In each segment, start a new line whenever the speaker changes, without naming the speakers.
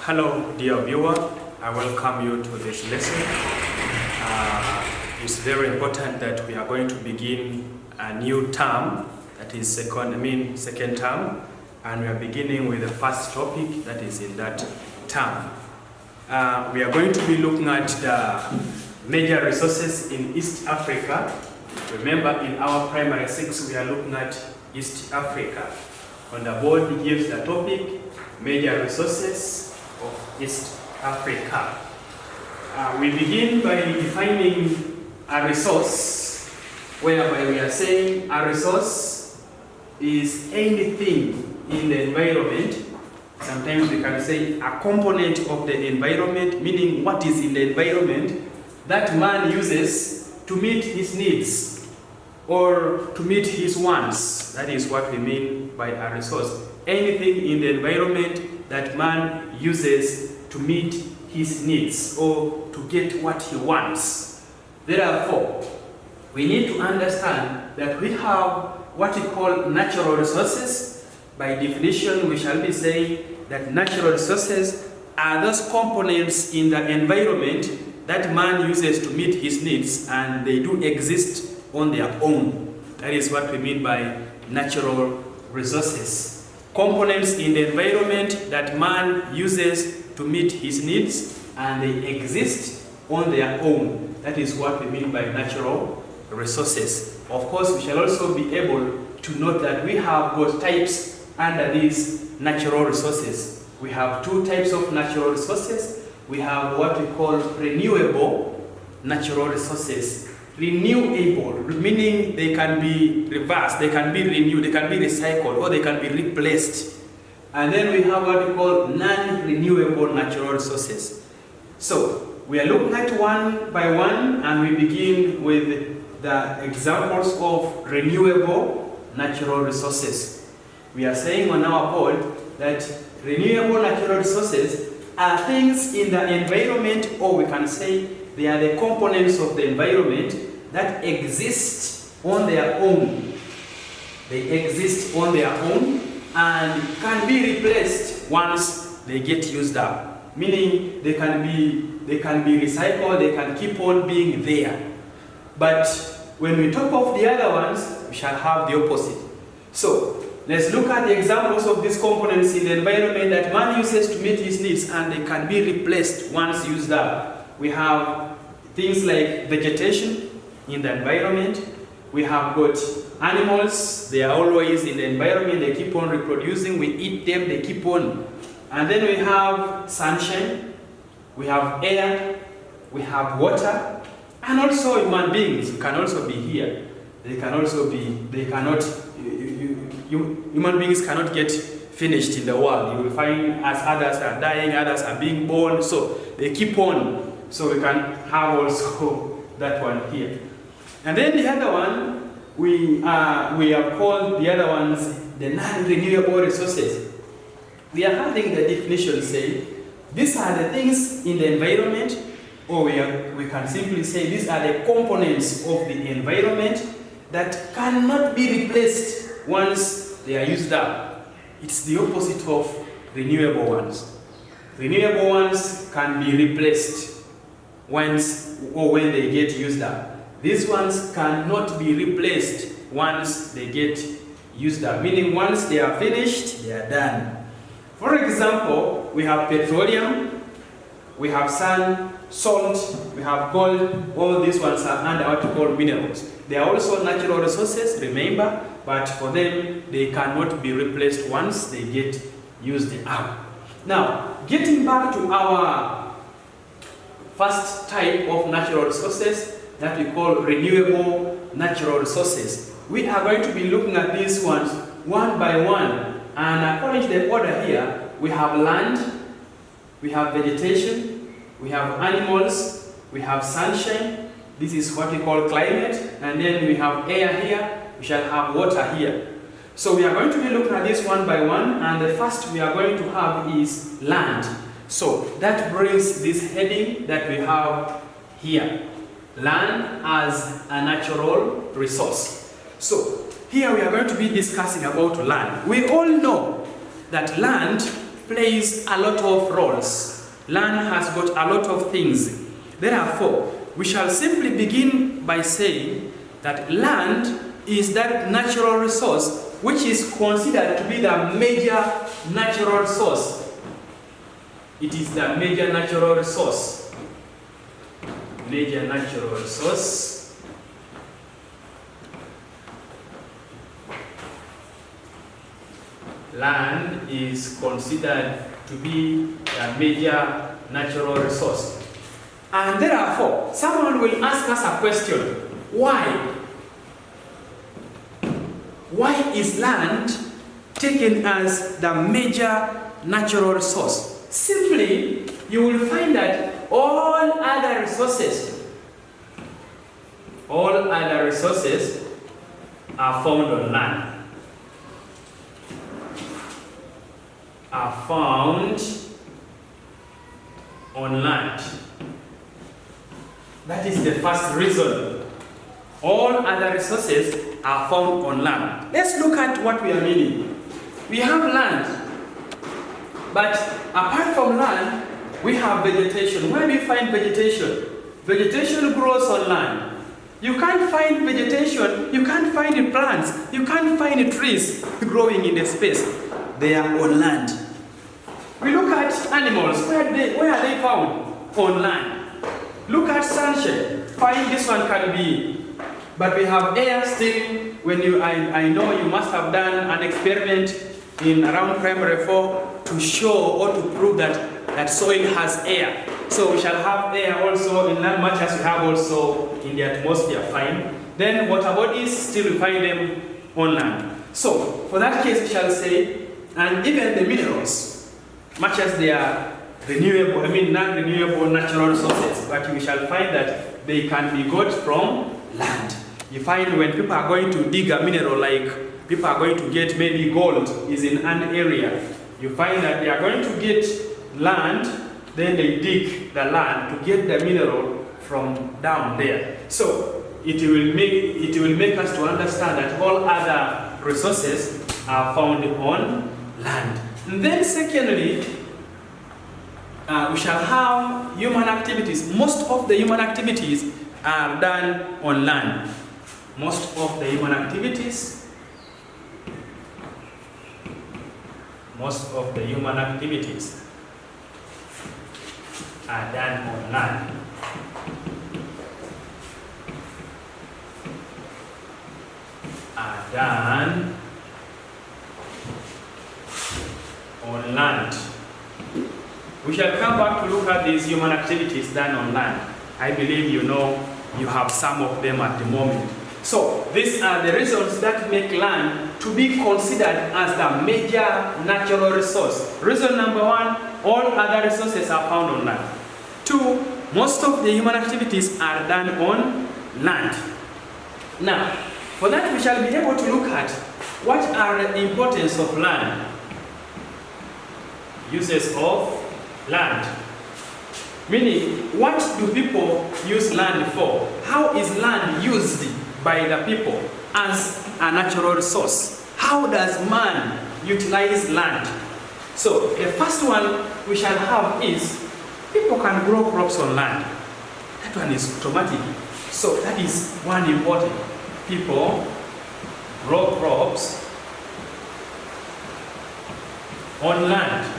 Hello, dear viewer. I welcome you to this lesson. It's very important that we are going to begin a new term, that is second term, and we are beginning with the first topic that is in that term. We are going to be looking at the major resources in East Africa. Remember, in our primary 6, we are looking at East Africa. On the board, it gives the topic, major resources of East Africa. We begin by defining a resource, whereby we are saying a resource is anything in the environment. Sometimes we can say a component of the environment, meaning what is in the environment that man uses to meet his needs or to meet his wants. That is what we mean by a resource. Anything in the environment that man uses to meet his needs or to get what he wants. Therefore, we need to understand that we have what we call natural resources. By definition, we shall be saying that natural resources are those components in the environment that man uses to meet his needs, and they do exist on their own. That is what we mean by natural resources. Components in the environment that man uses to meet his needs, and they exist on their own. That is what we mean by natural resources. Of course, we shall also be able to note that we have got types under these natural resources. We have two types of natural resources. We have what we call renewable natural resources. Renewable, meaning they can be reversed, they can be renewed, they can be recycled, or they can be replaced. And then we have what we call non-renewable natural resources. So we are looking at one by one, and we begin with the examples of renewable natural resources. We are saying on our board that renewable natural resources are things in the environment, or we can say they are the components of the environment that exist on their own. They exist on their own and can be replaced once they get used up. Meaning they can be recycled, they can keep on being there. But when we talk of the other ones, we shall have the opposite. So let's look at the examples of these components in the environment that man uses to meet his needs, and they can be replaced once used up. We have things like vegetation in the environment. We have got animals, they are always in the environment, they keep on reproducing, we eat them, they keep on. And then we have sunshine, we have air, we have water, and also human beings can also be here. Human beings cannot get finished in the world. You will find as others are dying, others are being born, so they keep on. So we can have also that one here. And then the other one, we have called the other ones the non-renewable resources. We are having the definition say, these are the things in the environment, or we can simply say these are the components of the environment that cannot be replaced once they are used up. It's the opposite of renewable ones. Renewable ones can be replaced once or when they get used up. These ones cannot be replaced once they get used up, meaning once they are finished, they are done. For example, we have petroleum, we have sand, salt, we have gold. All these ones are under what we call minerals. They are also natural resources, remember, but for them, they cannot be replaced once they get used up. Now, getting back to our first type of natural resources that we call renewable natural resources, we are going to be looking at these ones one by one. And according to the order here, we have land, we have vegetation, we have animals, we have sunshine. This is what we call climate. And then we have air here, we shall have water here. So we are going to be looking at this one by one, and the first we are going to have is land. So that brings this heading that we have here. Land as a natural resource. So here we are going to be discussing about land. We all know that land plays a lot of roles. Land has got a lot of things. Therefore, we shall simply begin by saying that land is that natural resource which is considered to be the major natural resource. It is the major natural resource. Major natural resource. Land is considered to be a major natural resource. And therefore, someone will ask us a question. Why? Why is land taken as the major natural resource? Simply, you will find that all other resources are found on land. Are found on land. That is the first reason. All other resources are found on land. Let's look at what we are meaning. We have land, but apart from land, we have vegetation. Where do we find vegetation? Vegetation grows on land. You can't find vegetation, you can't find plants, you can't find trees growing in the space. They are on land. We look at animals. Where are they found? On land. Look at sunshine. Fine, this one can be. But we have air still. I know you must have done an experiment in around primary 4 to show or to prove that soil has air. So we shall have air also in land, much as we have also in the atmosphere. Fine. Then water bodies, still we find them on land. So for that case, we shall say, and even the minerals, much as they are renewable, non-renewable natural resources, but we shall find that they can be got from land. You find when people are going to dig a mineral, like people are going to get maybe gold is in an area, you find that they are going to get land, then they dig the land to get the mineral from down there. So it will make us to understand that all other resources are found on land. And then secondly, we shall have human activities. Most of the human activities are done on land. Most of the human activities are done on land. We shall come back to look at these human activities done on land. I believe you have some of them at the moment. So these are the reasons that make land to be considered as the major natural resource. Reason number 1, all other resources are found on land. 2, most of the human activities are done on land. Now, for that we shall be able to look at what are the importance of land. Uses of land. Meaning, what do people use land for? How is land used by the people as a natural resource? How does man utilize land? So, the first one we shall have is, people can grow crops on land. That one is automatic. So, that is one important. People grow crops on land.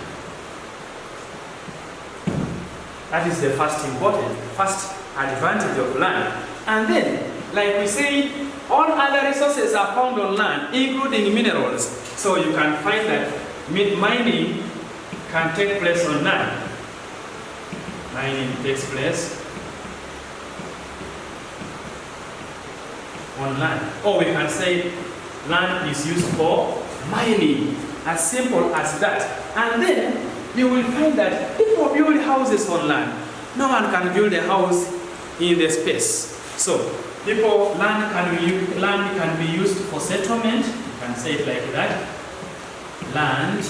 That is the first advantage of land. And then, like we said, all other resources are found on land, including minerals. So you can find that mining can take place on land. Mining takes place on land. Or we can say land is used for mining, as simple as that. And then you will find that people build houses on land. No one can build a house in the space. So, land can be used for settlement. You can say it like that. Land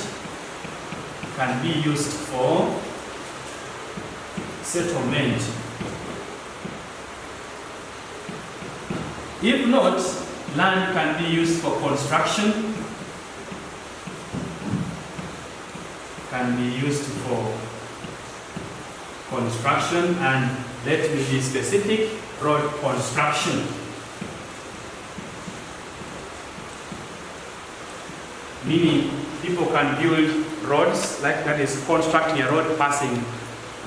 can be used for settlement. If not, land can be used for construction. can be used for construction, and let me be specific, road construction. Meaning people can build roads, like that is constructing a road passing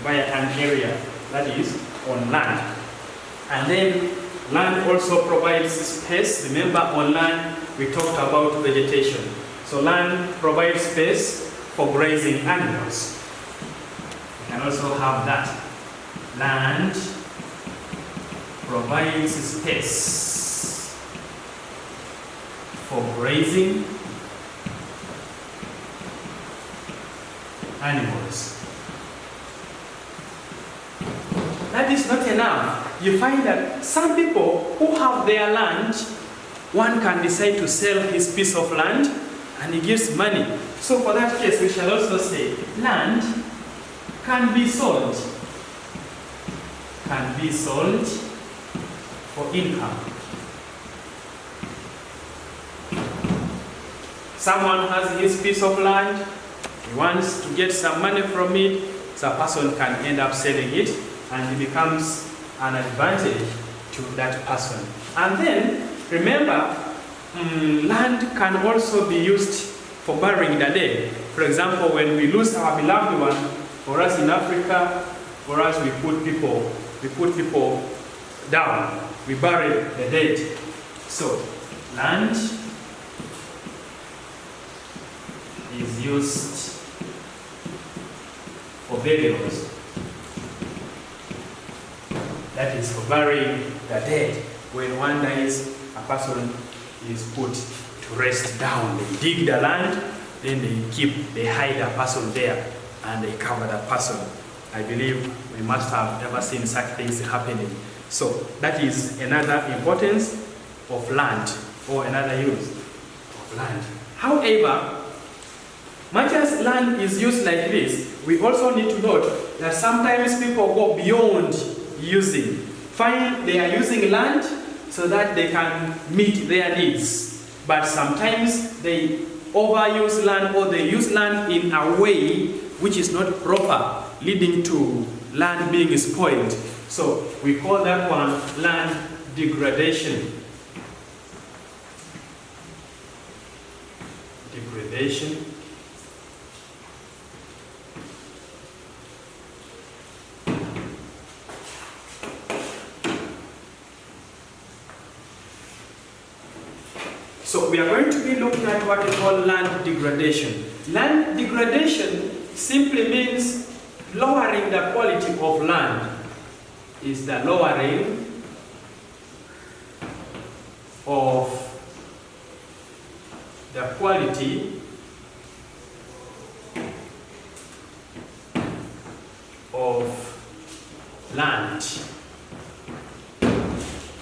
via an area that is on land. And then land also provides space. Remember, on land we talked about vegetation. So land provides space for grazing animals. We can also have that. Land provides space for grazing animals. That is not enough. You find that some people who have their land, one can decide to sell his piece of land and he gives money. So for that case, we shall also say land can be sold. Can be sold for income. Someone has his piece of land, he wants to get some money from it, so a person can end up selling it, and it becomes an advantage to that person. And then, remember, land can also be used for burying the dead. For example, when we lose our beloved one, for us in Africa, for us we put people down, we bury the dead. So, land is used for burials. That is for burying the dead. When one dies, a person is put to rest down. They dig the land, then they hide a person there, and they cover the person. I believe we must have ever seen such things happening. So that is another importance of land, or another use of land. However, much as land is used like this, we also need to note that sometimes people go beyond using. Find they are using land so that they can meet their needs. But sometimes they overuse land, or they use land in a way which is not proper, leading to land being spoiled. So we call that one land degradation. Degradation. So we are going to be looking at what we call land degradation. Land degradation simply means lowering the quality of land. Is the lowering of the quality of land.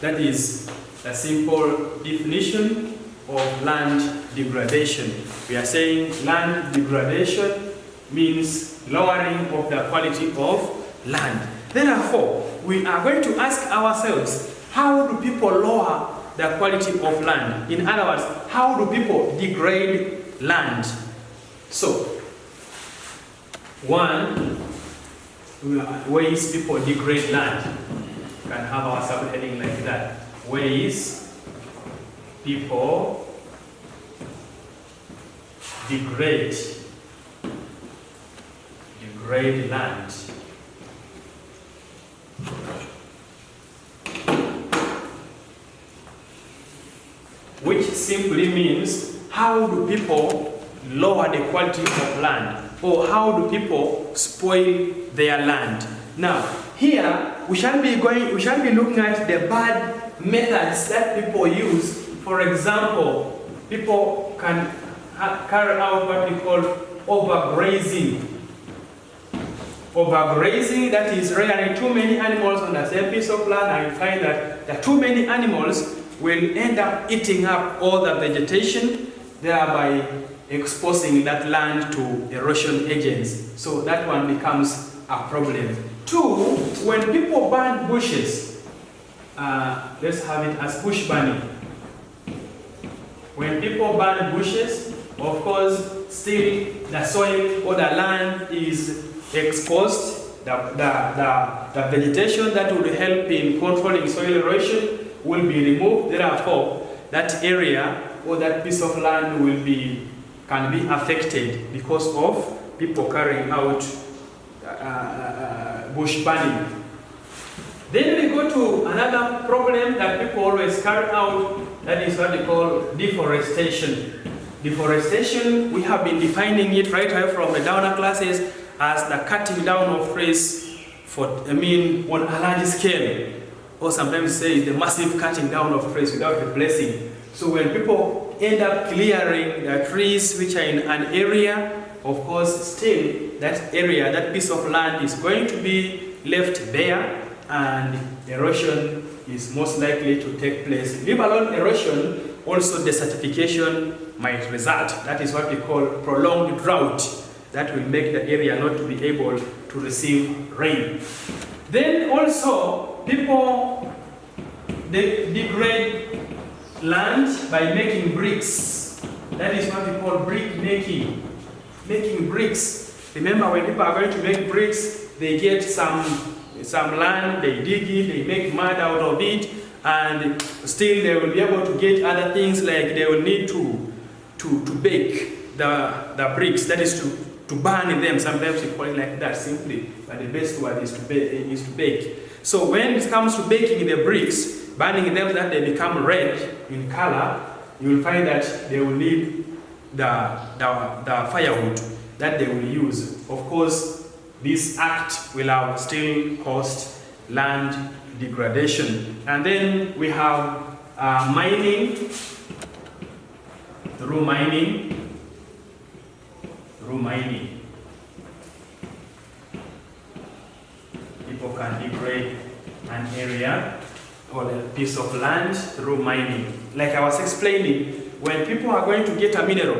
That is a simple definition of land degradation. We are saying land degradation means lowering of the quality of land. Therefore, we are going to ask ourselves, how do people lower the quality of land? In other words, how do people degrade land? So, one, ways people degrade land. We can have our subheading like that. Ways people degrade land. Which simply means, how do people lower the quality of land, or how do people spoil their land? Now, here we shall be looking at the bad methods that people use. For example, people can carry out what we call overgrazing. Overgrazing, that is rearing too many animals on the same piece of land, and you find that the too many animals will end up eating up all the vegetation, thereby exposing that land to erosion agents. So that one becomes a problem. Two, when people burn bushes, let's have it as bush burning. When people burn bushes, of course, still the soil or the land is exposed, the vegetation that would help in controlling soil erosion will be removed. Therefore, that area or that piece of land can be affected because of people carrying out bush burning. Then we go to another problem that people always carry out, that is what we call deforestation. Deforestation, we have been defining it right away from the downer classes as the cutting down of trees on a large scale, or sometimes say the massive cutting down of trees without replacing. So when people end up clearing the trees which are in an area, of course still that area, that piece of land is going to be left bare, and erosion is most likely to take place. Leave alone erosion, also desertification might result. That is what we call prolonged drought. That will make the area not to be able to receive rain. Then also, people degrade land by making bricks. That is what we call brick making. Making bricks. Remember, when people are going to make bricks, they get some land, they dig it, they make mud out of it, and still they will be able to get other things, like they will need to bake the bricks, that is to burn them. Sometimes we call it like that simply, but the best word is to bake. So when it comes to baking the bricks, burning them that they become red in color, you will find that they will need the firewood that they will use. Of course, this act will have still caused land degradation. And then we have mining. Through mining, people can degrade an area or a piece of land through mining. Like I was explaining, when people are going to get a mineral,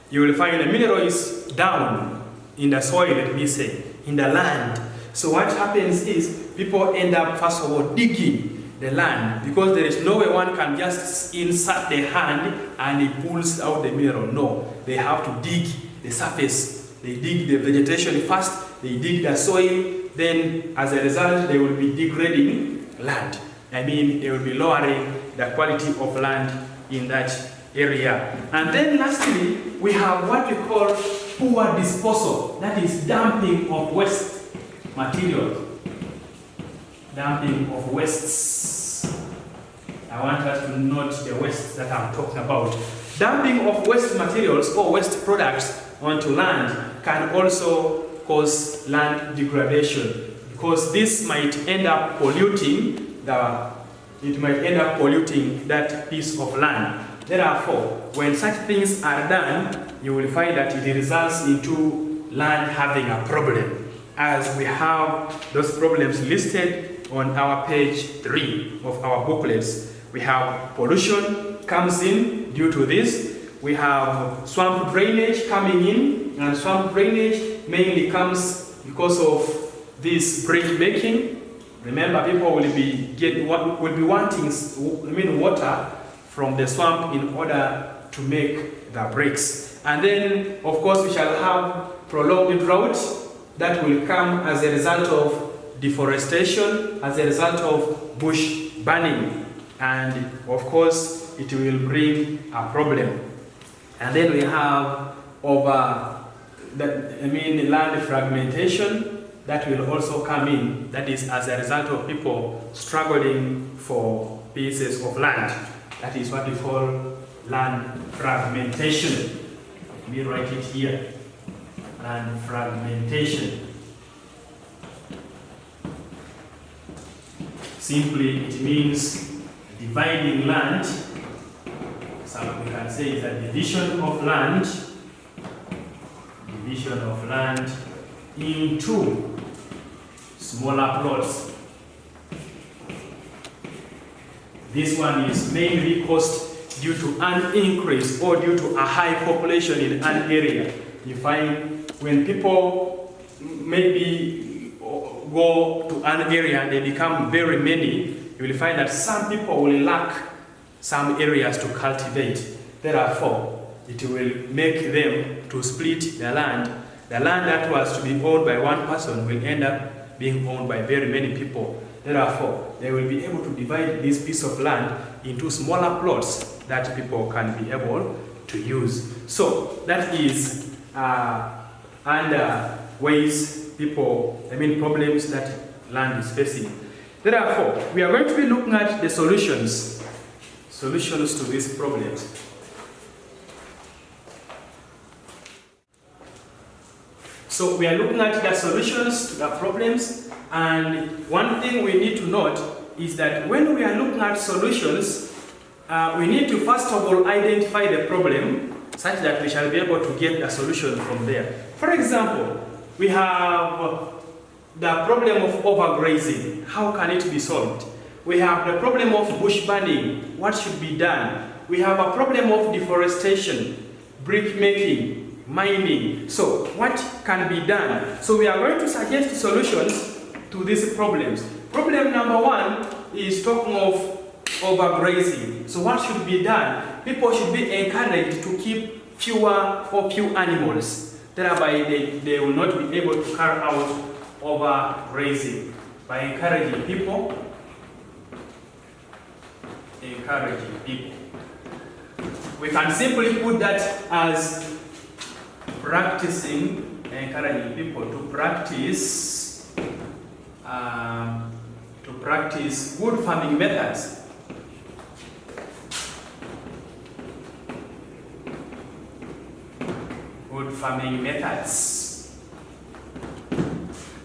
you will find the mineral is down in the soil, let me say, in the land. So what happens is people end up first of all digging the land, because there is no way one can just insert the hand and it pulls out the mineral. No, they have to dig the surface. They dig the vegetation first, they dig the soil, then as a result they will be degrading land. They will be lowering the quality of land in that area. And then lastly, we have what we call poor disposal, that is dumping of waste material. Dumping of wastes. I want us to note the waste that I'm talking about. Dumping of waste materials or waste products onto land can also cause land degradation, because this might end up polluting that piece of land. Therefore, when such things are done, you will find that it results into land having a problem, as we have those problems listed on our page 3 of our booklets. We have pollution comes in due to this. We have swamp drainage coming in, and swamp drainage mainly comes because of this brick making. Remember, people will be wanting water from the swamp in order to make the bricks. And then, of course, we shall have prolonged drought that will come as a result of deforestation, as a result of bush burning. And, of course, it will bring a problem. And then we have land fragmentation that will also come in. That is as a result of people struggling for pieces of land. That is what we call land fragmentation. Let me write it here. Land fragmentation. Simply, it means dividing land. So we can say it's a division of land. Division of land into smaller plots. This one is mainly caused due to an increase or due to a high population in an area. You find when people maybe go to an area and they become very many, you will find that some people will lack some areas to cultivate. Therefore, it will make them to split the land. The land that was to be owned by one person will end up being owned by very many people. Therefore, they will be able to divide this piece of land into smaller plots that people can be able to use. So that is under ways problems that land is facing. Therefore, we are going to be looking at the solutions to these problems. So we are looking at the solutions to the problems, and one thing we need to note is that when we are looking at solutions, we need to first of all identify the problem such that we shall be able to get a solution from there. For example, we have the problem of overgrazing. How can it be solved? We have the problem of bush burning. What should be done? We have a problem of deforestation, brick making, mining. So what can be done? So we are going to suggest solutions to these problems. Problem number one is talking of overgrazing. So what should be done? People should be encouraged to keep few animals. Thereby they will not be able to carry out overgrazing. By encouraging people. We can simply put that as encouraging people to practice good farming methods. Good farming methods.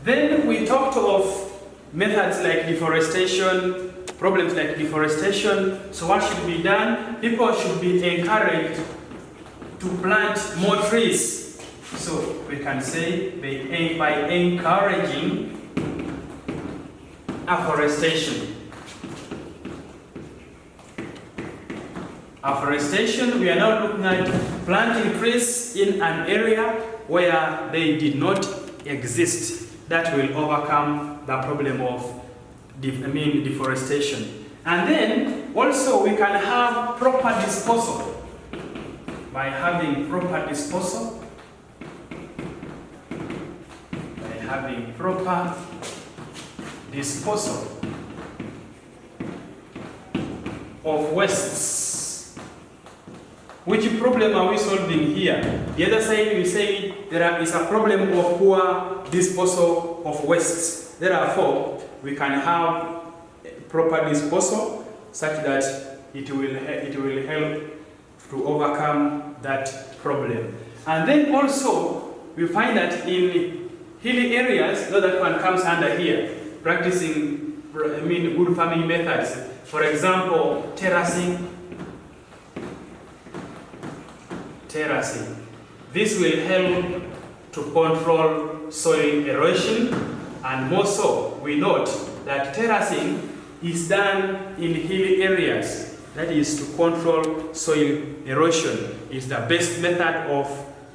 Then we talked of methods like deforestation, problems like deforestation. So what should be done? People should be encouraged to plant more trees. So we can say by encouraging afforestation. Afforestation, we are now looking at planting trees in an area where they did not exist. That will overcome the problem of deforestation. And then also we can have proper disposal. By having proper disposal, of wastes. Which problem are we solving here? The other side we say there is a problem of poor disposal of wastes. Therefore, we can have proper disposal such that it will help to overcome that problem. And then also we find that in hilly areas, that one comes under here, practicing good farming methods. For example, terracing. This will help to control soil erosion, and more so, we note that terracing is done in hilly areas. That is to control soil erosion. It's the best method of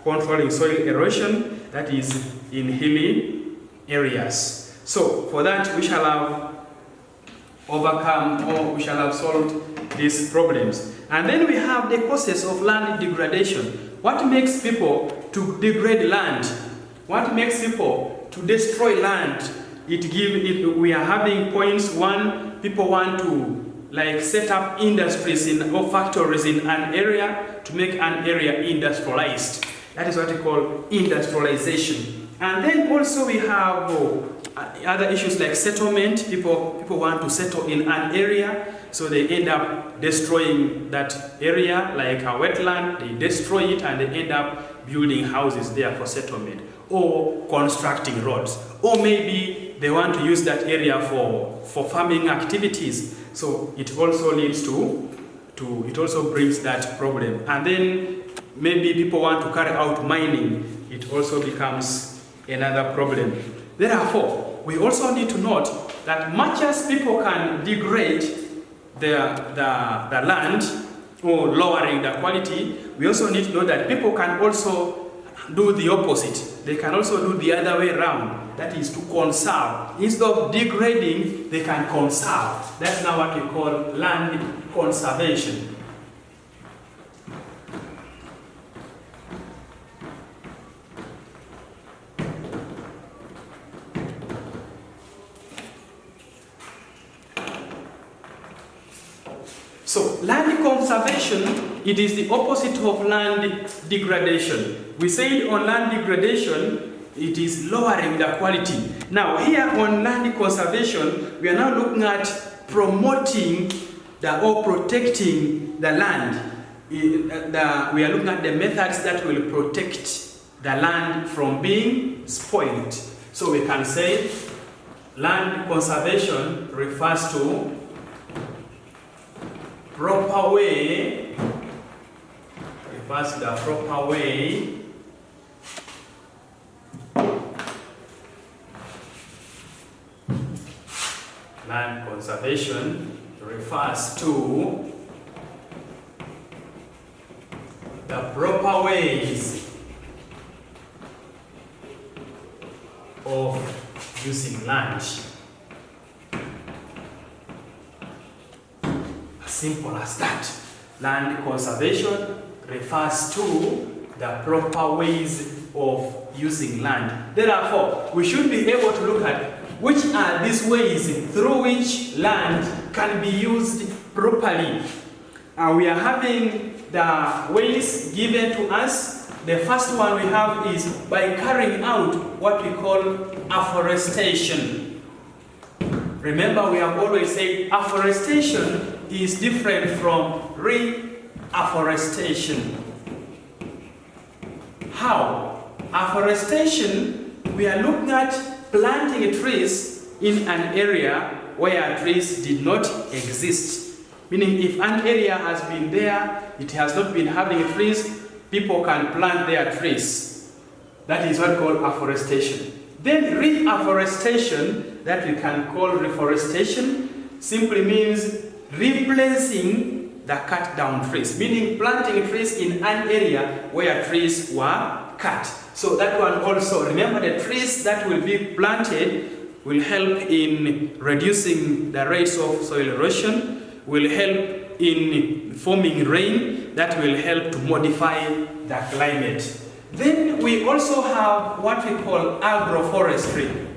controlling soil erosion, that is in hilly areas. So for that we shall have overcome, or we shall have solved these problems. And then we have the causes of land degradation. What makes people to degrade land? What makes people to destroy land? We are having points. One, people want to set up industries or factories in an area to make an area industrialized. That is what we call industrialization. And then also we have other issues like settlement. People want to settle in an area, so they end up destroying that area like a wetland. They destroy it and they end up building houses there for settlement, or constructing roads, or maybe they want to use that area for farming activities. So it also leads it also brings that problem. And then maybe people want to carry out mining. It also becomes another problem. Therefore, we also need to note that much as people can degrade the land or lowering the quality, we also need to know that people can also do the opposite. They can also do the other way around. That is to conserve. Instead of degrading, they can conserve. That's now what we call land conservation. land conservation, it is the opposite of land degradation. We said on land degradation, it is lowering the quality. Now here on land conservation, we are now looking at promoting or protecting the land. We are looking at the methods that will protect the land from being spoiled. So we can say land conservation refers to proper way, refers to the proper way land conservation refers to the proper ways of using land. As simple as that. Land conservation refers to the proper ways of using land. Therefore, we should be able to look at which are these ways through which land can be used properly. We are having the ways given to us. The first one we have is by carrying out what we call afforestation. Remember, we have always said afforestation is different from reforestation. How? Afforestation, we are looking at planting trees in an area where trees did not exist. Meaning if an area has been there, it has not been having trees, people can plant their trees. That is what we call afforestation. Then reforestation, that we can call reforestation, simply means replacing the cut down trees. Meaning planting trees in an area where trees were cut. So that one also, remember the trees that will be planted will help in reducing the rates of soil erosion, will help in forming rain, that will help to modify the climate. Then we also have what we call agroforestry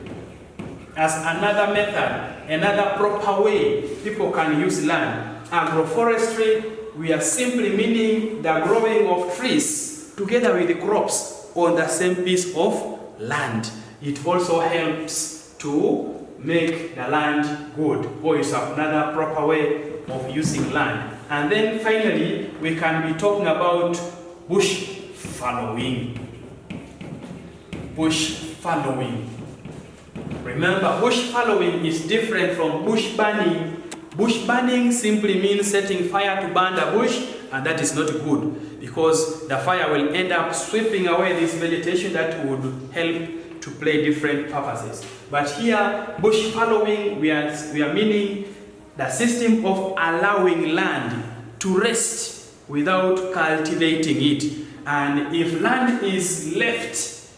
as another method, another proper way people can use land. Agroforestry, we are simply meaning the growing of trees together with the crops on the same piece of land. It also helps to make the land good, or it's another proper way of using land. And then finally, we can be talking about bush fallowing. Bush fallowing. Remember, bush fallowing is different from bush burning. Bush burning simply means setting fire to burn the bush, and that is not good because the fire will end up sweeping away this vegetation that would help to play different purposes. But here, bush fallowing, we are meaning the system of allowing land to rest without cultivating it. And if land is left,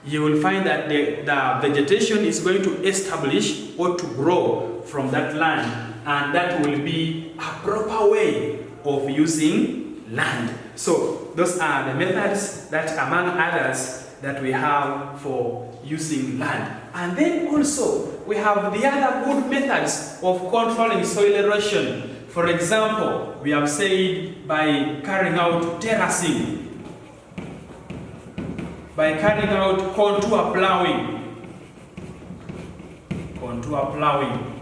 you will find that the vegetation is going to establish or to grow from that land, and that will be a proper way of using land. So those are the methods that, among others, that we have for using land. And then also we have the other good methods of controlling soil erosion. For example, we have said by carrying out terracing, by carrying out contour plowing. Contour plowing.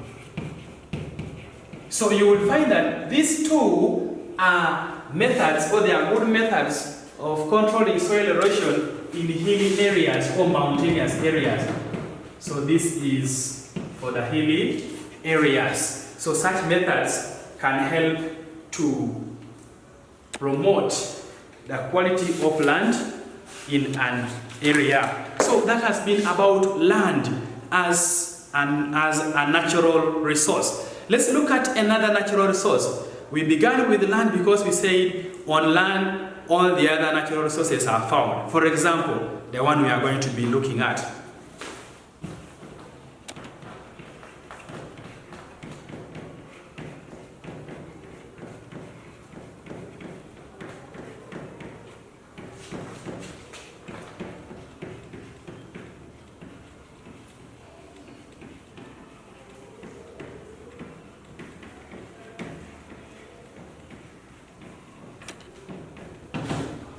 So you will find that these two are methods, or they are good methods of controlling soil erosion in hilly areas or mountainous areas. So this is for the hilly areas. So such methods can help to promote the quality of land in an area. So that has been about land as a natural resource. Let's look at another natural resource. We began with land because we said on land all the other natural resources are found. For example, the one we are going to be looking at.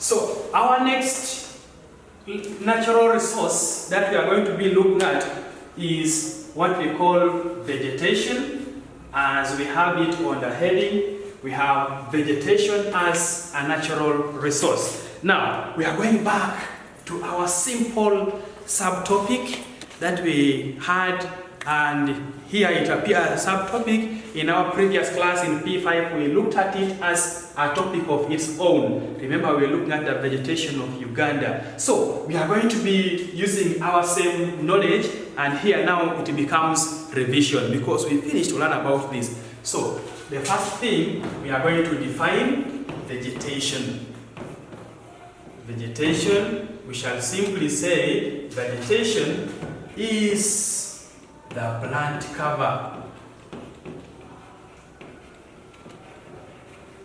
So our next natural resource that we are going to be looking at is what we call vegetation. As we have it on the heading, we have vegetation as a natural resource. Now, we are going back to our simple subtopic that we had, and here it appears as a subtopic. In our previous class in P5, we looked at it as a topic of its own. Remember, we were looking at the vegetation of Uganda. So, we are going to be using our same knowledge, and here now it becomes revision because we finished to learn about this. So, the first thing, we are going to define vegetation. Vegetation, we shall simply say vegetation is the plant cover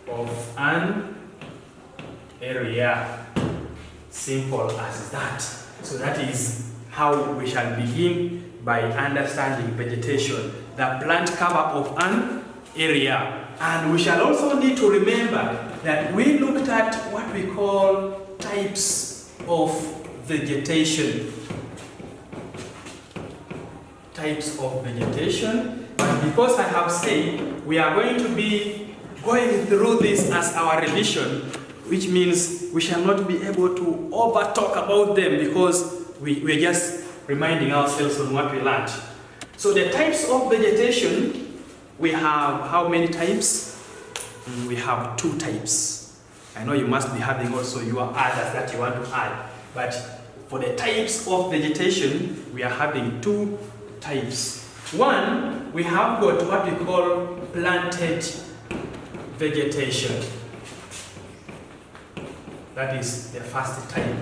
of an area. Simple as that. So that is how we shall begin by understanding vegetation, the plant cover of an area. And we shall also need to remember that we looked at what we call types of vegetation. Types of vegetation. But because I have said we are going to be going through this as our revision, which means we shall not be able to over talk about them because we're just reminding ourselves on what we learned. So the types of vegetation, we have how many types? We have 2 types. I know you must be having also your others that you want to add, but for the types of vegetation, we are having 2 types. One, we have got what we call planted vegetation. That is the first type.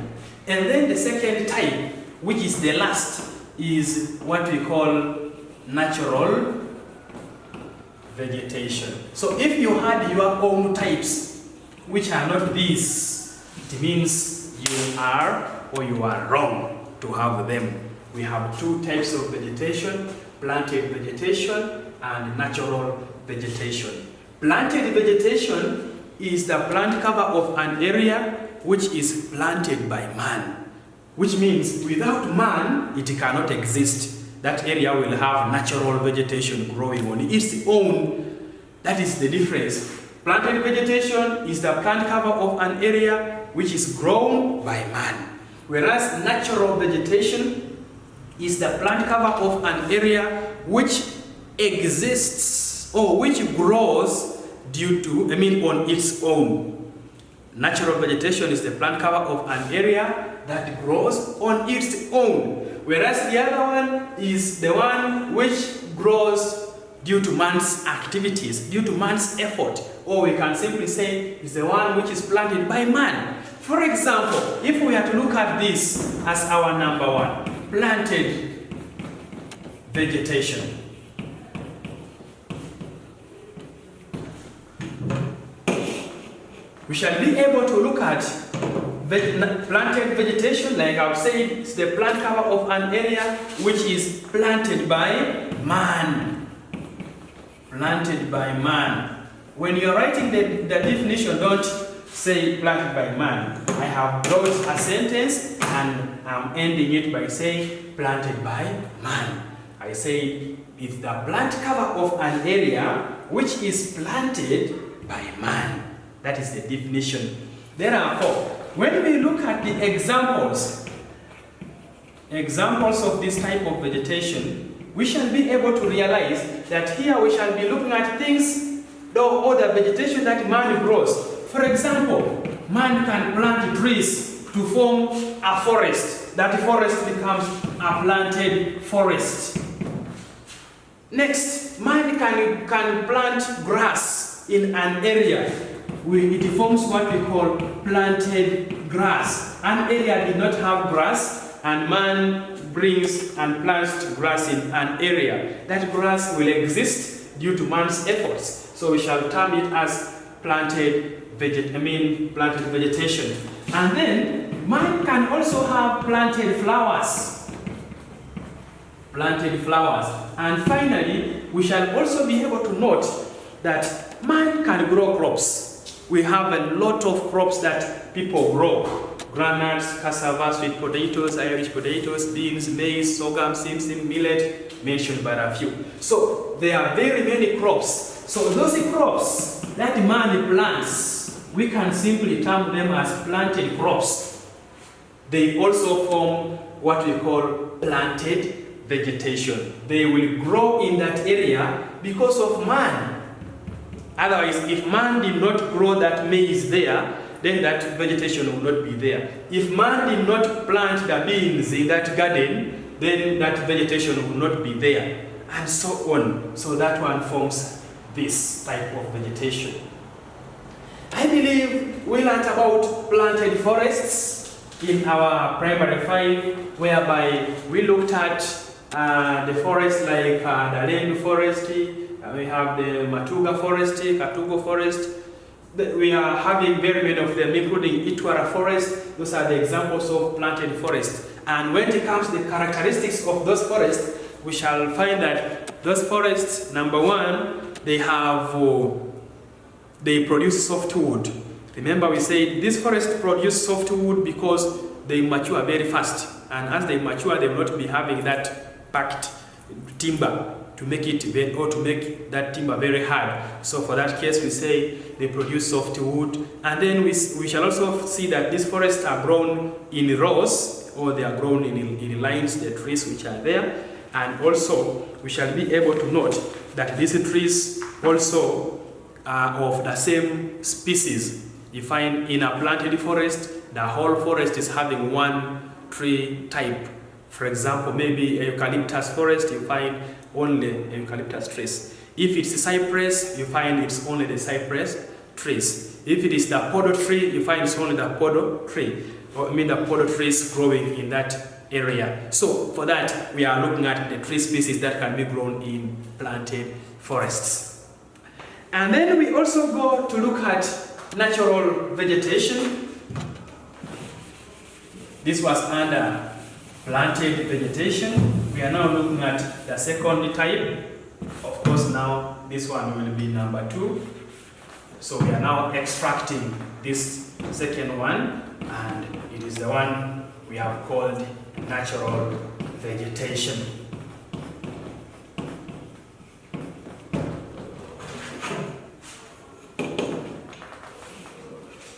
And then the second type, which is the last, is what we call natural vegetation. So if you had your own types, which are not these, it means you are or you are wrong to have them. We have 2 types of vegetation, planted vegetation and natural vegetation. Planted vegetation is the plant cover of an area which is planted by man, which means without man, it cannot exist. That area will have natural vegetation growing on its own. That is the difference. Planted vegetation is the plant cover of an area which is grown by man, whereas natural vegetation is the plant cover of an area which exists or which grows on its own. Natural vegetation is the plant cover of an area that grows on its own, whereas the other one is the one which grows due to man's activities, due to man's effort, or we can simply say is the one which is planted by man. For example, if we are to look at this as our number 1, planted vegetation. We shall be able to look at planted vegetation, like I've said, it's the plant cover of an area which is planted by man. Planted by man. When you're writing the definition, don't say planted by man. I have brought a sentence and I'm ending it by saying planted by man. I say it's the plant cover of an area which is planted by man. That is the definition. Therefore, when we look at the examples of this type of vegetation, we shall be able to realize that here we shall be looking at things or the vegetation that man grows. For example, man can plant trees to form a forest. That forest becomes a planted forest. Next, man can plant grass in an area. It forms what we call planted grass. An area did not have grass, and man brings and plants grass in an area. That grass will exist due to man's efforts. So we shall term it as planted vegetation. And then man can also have planted flowers. Planted flowers. And finally, we shall also be able to note that man can grow crops. we have a lot of crops that people grow. Granules, cassava, sweet potatoes, Irish potatoes, beans, maize, sorghum, simsim, millet, mentioned but a few. So there are very many crops. So those crops that man plants, we can simply term them as planted crops. They also form what we call planted vegetation. They will grow in that area because of man. Otherwise, if man did not grow that maize there, then that vegetation will not be there. If man did not plant the beans in that garden, then that vegetation will not be there, and so on. So that one forms this type of vegetation. I believe we learned about planted forests in our primary 5, whereby we looked at the forests like the Lendu forest, we have the Matuga forest, Katugo forest. We are having very many of them, including Itwara forest. Those are the examples of planted forests. And when it comes to the characteristics of those forests, we shall find that those forests, number one, they produce softwood. Remember, we said these forests produce softwood because they mature very fast. And as they mature, they will not be having that packed timber to make it or to make that timber very hard. So for that case, we say they produce softwood. And then we shall also see that these forests are grown in rows, or they are grown in lines, the trees which are there. And also, we shall be able to note that these trees also are of the same species. You find in a planted forest, the whole forest is having one tree type. For example, maybe a eucalyptus forest, you find only eucalyptus trees. If it's a cypress, you find it's only the cypress trees. If it is the podo tree, you find it's only the podo tree. Or the podo trees growing in that area. So for that, we are looking at the tree species that can be grown in planted forests. And then we also go to look at natural vegetation. This was under planted vegetation. We are now looking at the second type. Of course, now this one will be number 2. So we are now extracting this second one, and it is the one we have called natural vegetation.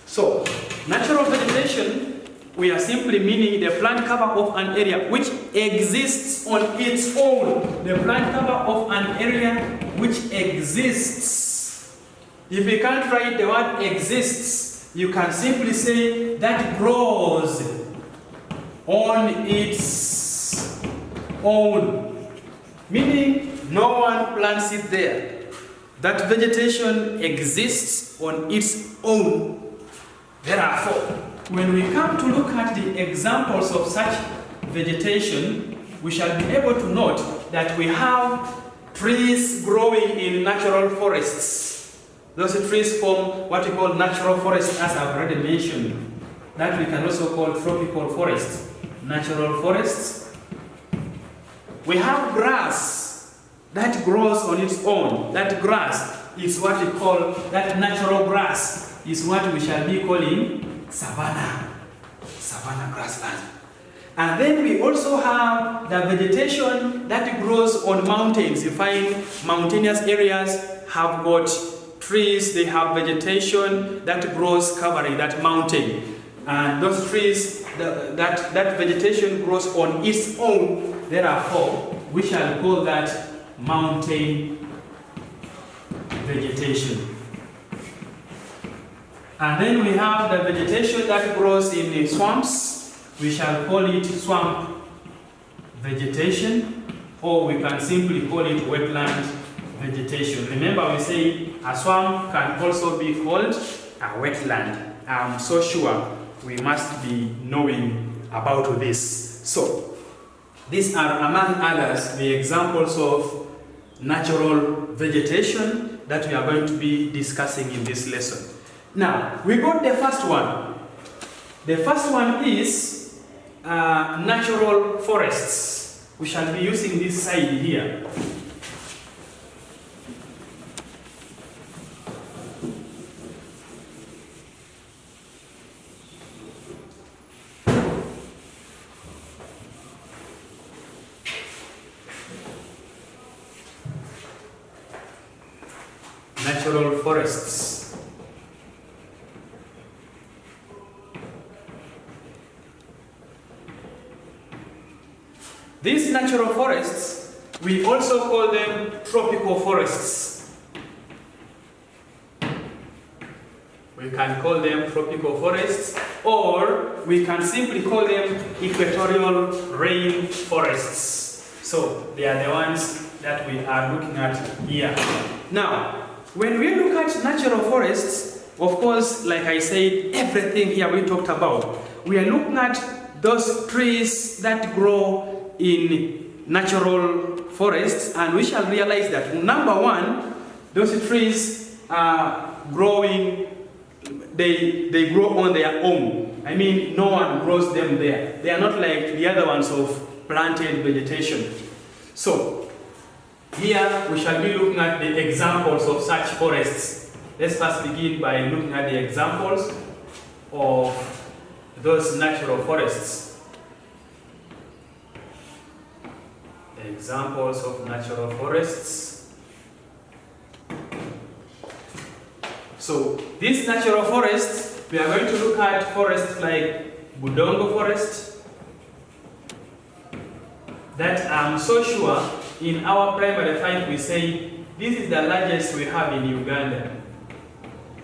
So, natural vegetation, we are simply meaning the plant cover of an area which exists on its own. The plant cover of an area which exists. If you can't write the word exists, you can simply say that grows on its own. Meaning no one plants it there. That vegetation exists on its own. Therefore, when we come to look at the examples of such vegetation, we shall be able to note that we have trees growing in natural forests. Those trees form what we call natural forests, as I've already mentioned. That we can also call tropical forests, natural forests. We have grass that grows on its own. That grass is what we call, that natural grass is what we shall be calling savanna grassland. And then we also have the vegetation that grows on mountains. You find mountainous areas have got trees, they have vegetation that grows covering that mountain. And those trees, that vegetation grows on its own. Therefore, we shall call that mountain vegetation. And then we have the vegetation that grows in the swamps. We shall call it swamp vegetation, or we can simply call it wetland vegetation. Remember, we say a swamp can also be called a wetland. I'm so sure we must be knowing about this. So, these are, among others, the examples of natural vegetation that we are going to be discussing in this lesson. Now, we got the first one. The first one is natural forests. We shall be using this side here. natural forests. These natural forests, we also call them tropical forests. We can call them tropical forests, or we can simply call them equatorial rain forests. So they are the ones that we are looking at here. Now, when we look at natural forests, of course, like I said, everything here we talked about, we are looking at those trees that grow in natural forests, and we shall realize that number one, those trees are growing, they grow on their own. I mean, no one grows them there. They are not like the other ones of planted vegetation. So here we shall be looking at the examples of such forests. Let's first begin by looking at the examples of those natural forests. The examples of natural forests. So these natural forests, we are going to look at forests like Budongo forest, that I'm so sure in our primary 5 we say this is the largest we have in Uganda.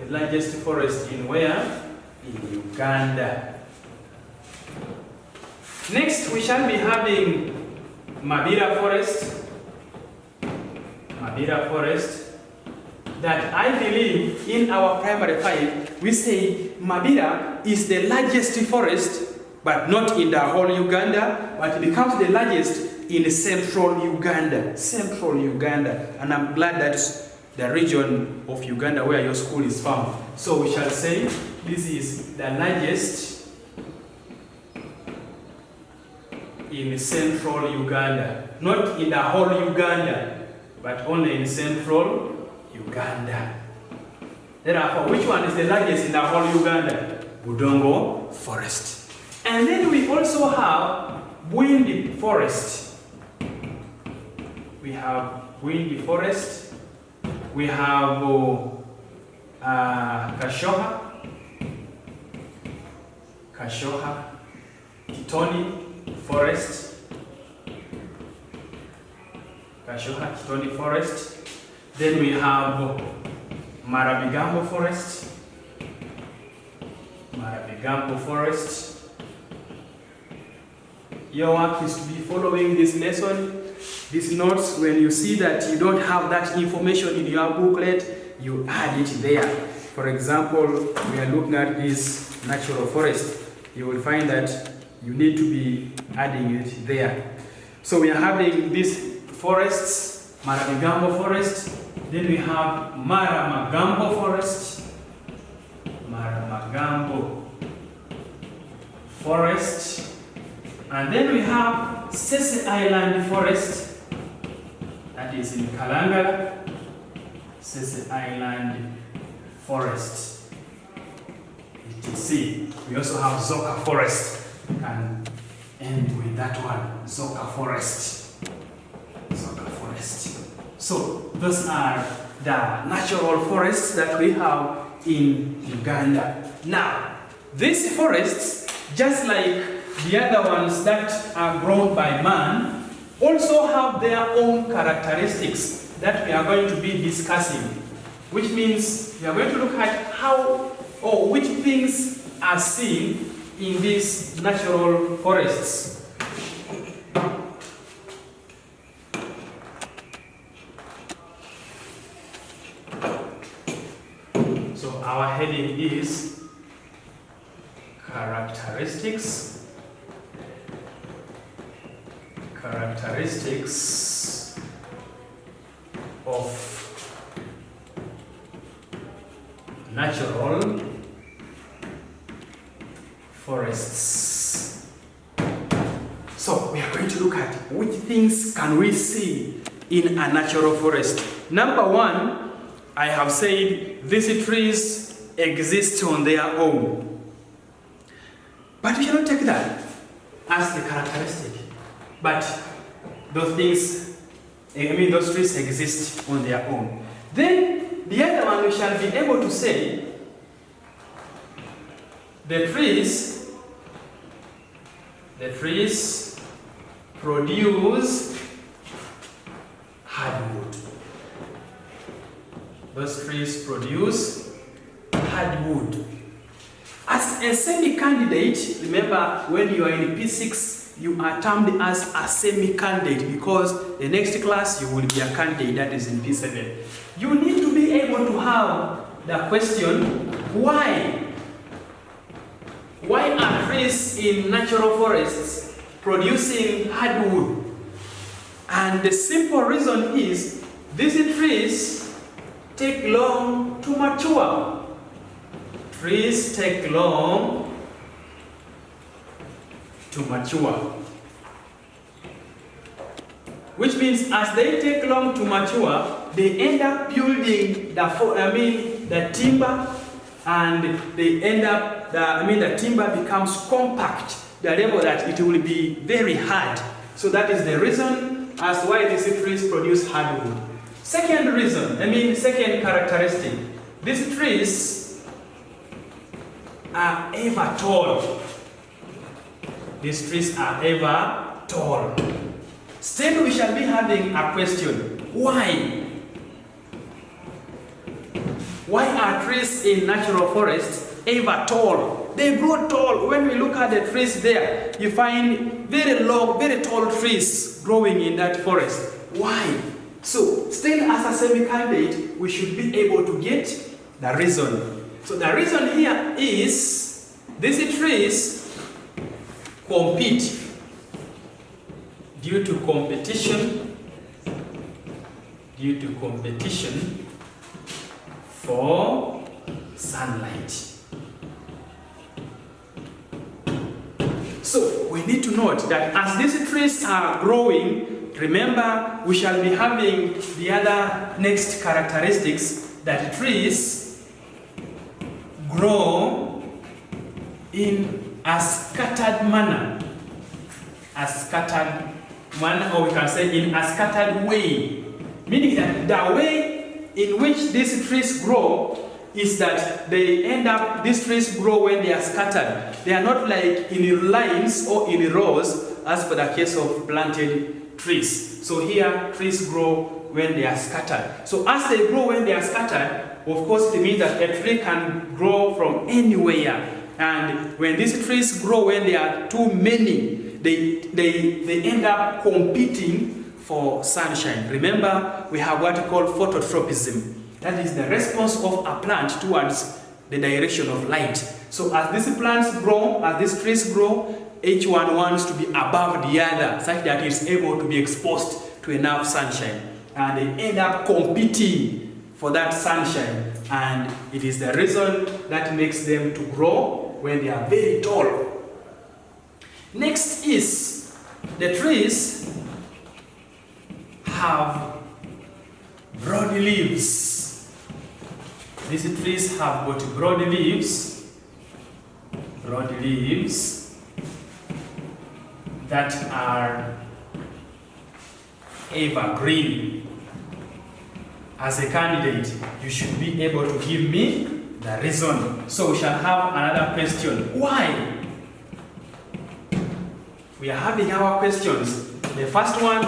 The largest forest in where? In Uganda. Next we shall be having Mabira forest. Mabira forest. That I believe in our primary 5, we say Mabira is the largest forest, but not in the whole Uganda, but it becomes the largest in central Uganda. Central Uganda. And I'm glad that's the region of Uganda where your school is found. So we shall say this is the largest in central Uganda. Not in the whole Uganda, but only in central Uganda. Therefore, which one is the largest in the whole Uganda? Budongo forest. And then we also have Bwindi forest. We have Bwindi forest. We have Kashoha, Kitoni forest. Kashoha, Kitoni forest. Then we have Marabigambo forest. Marabigambo forest. Your work is to be following this lesson, these notes. When you see that you don't have that information in your booklet, you add it there. For example, we are looking at this natural forest. You will find that you need to be adding it there. So we are having these forests, Marabigambo forest. Then we have Maramagambo forest. Maramagambo forest. And then we have Sese Island forest. That is in Kalangala. Sese Island forest. etc. We also have Zoka forest. You can end with that one. Zoka forest. Zoka forest. So those are the natural forests that we have in Uganda. Now, these forests, just like the other ones that are grown by man, also have their own characteristics that we are going to be discussing, which means we are going to look at how or which things are seen in these natural forests. So our heading is characteristics of natural forests. So we are going to look at which things can we see in a natural forest. Number one, I have said these trees exist on their own. But we cannot take that as the characteristic. But those things, those trees exist on their own. Then The other one, we shall be able to say the trees produce hardwood. Those trees produce hardwood. As a semi-candidate, remember when you are in P6, you are termed as a semi-candidate because the next class you will be a candidate, that is in P7. You need to be able to have the question, why? Why are trees in natural forests producing hardwood? And the simple reason is, these trees take long to mature. Trees take long to mature. Which means as they take long to mature, they end up building the timber, and they end up, the timber becomes compact, the level that it will be very hard. So that is the reason as why these trees produce hardwood. Second characteristic, these trees are ever tall. These trees are ever tall. Still, we shall be having a question. Why? Why are trees in natural forests ever tall? They grow tall. When we look at the trees there, you find very long, very tall trees growing in that forest. Why? So, still as a semi-candidate, we should be able to get the reason. So the reason here is these trees compete due to competition for sunlight. So we need to note that as these trees are growing, remember we shall be having the other next characteristics, that trees grow in a scattered manner. Or we can say in a scattered way. Meaning that the way in which these trees grow is that these trees grow when they are scattered. They are not like in lines or in rows as for the case of planted trees. So here trees grow when they are scattered. So as they grow when they are scattered, of course it means that a tree can grow from anywhere. And when these trees grow when there are too many, they end up competing for sunshine. Remember, we have what we call phototropism. That is the response of a plant towards the direction of light. So as these plants grow, as these trees grow, each one wants to be above the other, such that it's able to be exposed to enough sunshine. And they end up competing for that sunshine. And it is the reason that makes them to grow when they are very tall. Next is, the trees have broad leaves. These trees have got broad leaves that are evergreen. As a candidate, you should be able to give me the reason. So we shall have another question. Why? We are having our questions. The first one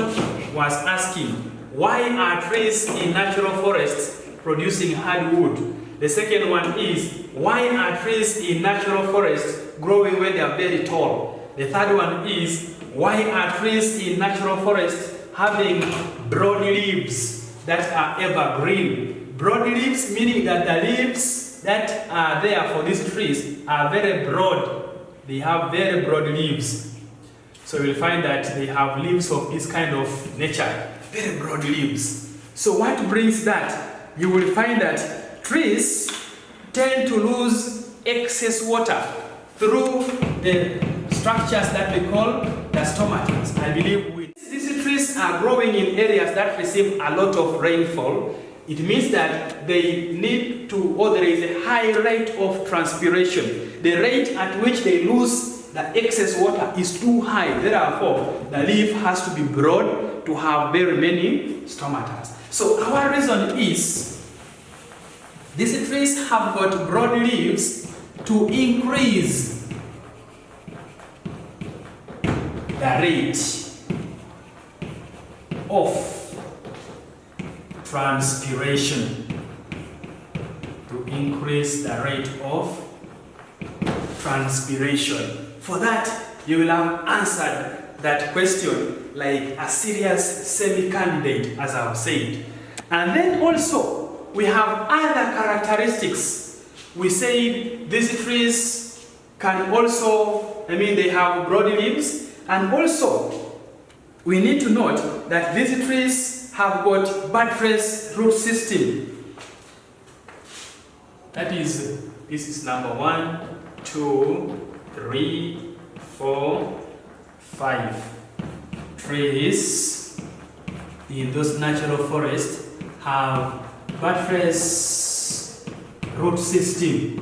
was asking, why are trees in natural forests producing hardwood? The second one is, why are trees in natural forests growing when they are very tall? The third one is, why are trees in natural forests having broad leaves that are evergreen? Broad leaves meaning that the leaves that are there for these trees are very broad. They have very broad leaves. So you'll find that they have leaves of this kind of nature, very broad leaves. So what brings that? You will find that trees tend to lose excess water through the structures that we call the stomatas. I believe these trees are growing in areas that receive a lot of rainfall. It means that they need to, or there is a high rate of transpiration. The rate at which they lose the excess water is too high. Therefore, the leaf has to be broad to have very many stomatas. So our reason is These trees have got broad leaves to increase the rate of transpiration. To increase the rate of transpiration. For that, you will have answered that question like a serious semi-candidate, as I've said. And then also, we have other characteristics. We said these trees can also, they have broad leaves, and also, we need to note that these trees have got buttress root system. That is, this is number 1, 2, 3, 4, 5. Trees in those natural forests have buttress root system.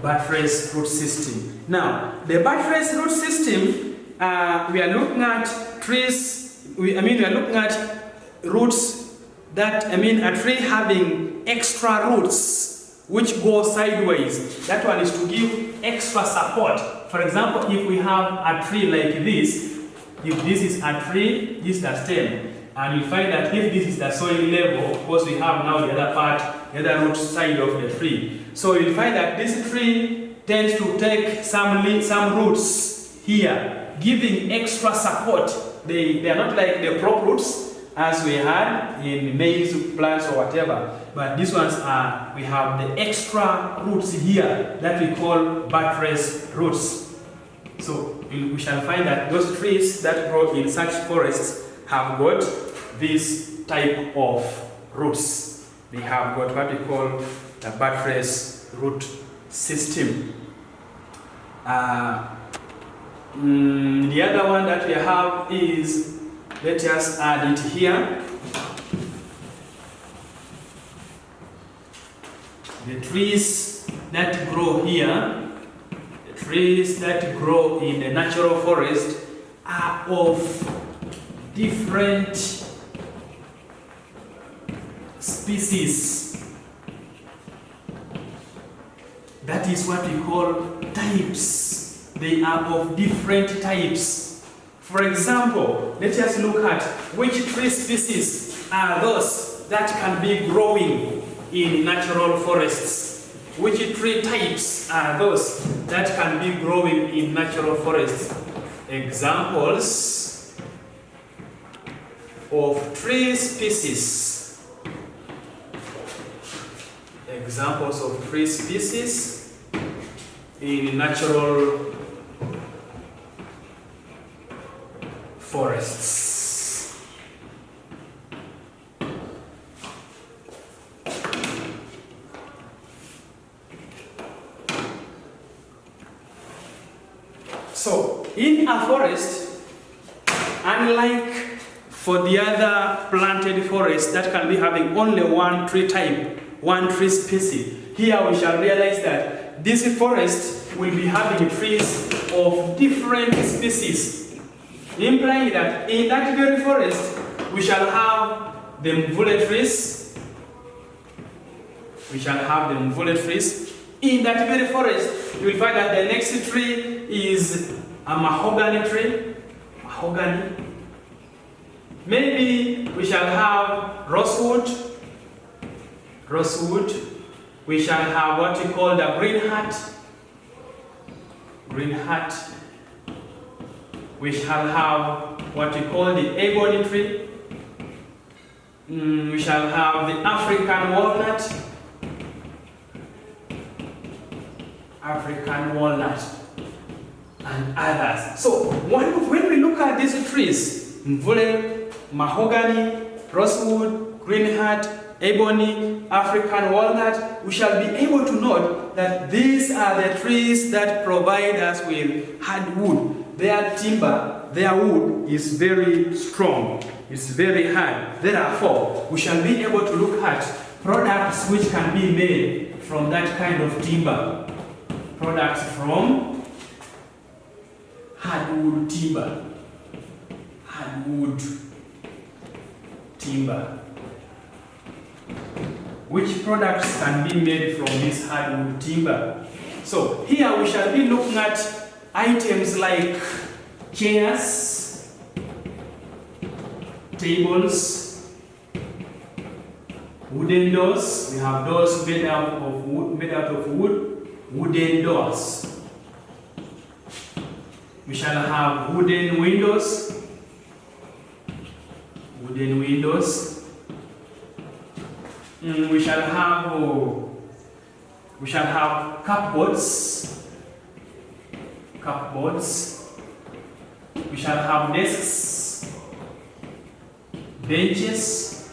Buttress root system. Now, the buttress root system, we are looking at trees. We are looking at roots that, a tree having extra roots which go sideways. That one is to give extra support. For example, if we have a tree like this, if this is a tree, this is the stem, and you find that if this is the soil level, of course we have now the other part, the other root side of the tree. So you'll find that this tree tends to take some roots here, giving extra support. They are not like the prop roots as we had in maize plants or whatever, but these ones are, we have the extra roots here that we call buttress roots. So we shall find that those trees that grow in such forests have got this type of roots. They have got what we call the buttress root system. The other one that we have is, let us add it here. The trees that grow here, the trees that grow in the natural forest are of different species. That is what we call types. They are of different types. For example, let us look at which tree species are those that can be growing in natural forests. Which tree types are those that can be growing in natural forests? Examples of tree species. Examples of tree species in natural forests. So, in a forest, unlike for the other planted forests that can be having only one tree type, one tree species, here we shall realize that this forest will be having trees of different species, implying that in that very forest we shall have the mvule trees. We shall have the mvule trees. In that very forest, you will find that the next tree is a mahogany tree. Mahogany. Maybe we shall have rosewood. Rosewood. We shall have what we call the green hat. Green hat. We shall have what we call the ebony tree. We shall have the African walnut. African walnut. And others. So when we look at these trees, mvule, mahogany, rosewood, green hat, ebony, African walnut, we shall be able to note that these are the trees that provide us with hardwood. Their timber, their wood is very strong, it's very hard. Therefore, we shall be able to look at products which can be made from that kind of timber. Products from hardwood timber. Hardwood timber. Which products can be made from this hardwood timber? So here we shall be looking at items like chairs, tables, wooden doors. We have doors made out of wood, wooden doors. We shall have wooden windows. We shall have cupboards. We shall have desks, benches,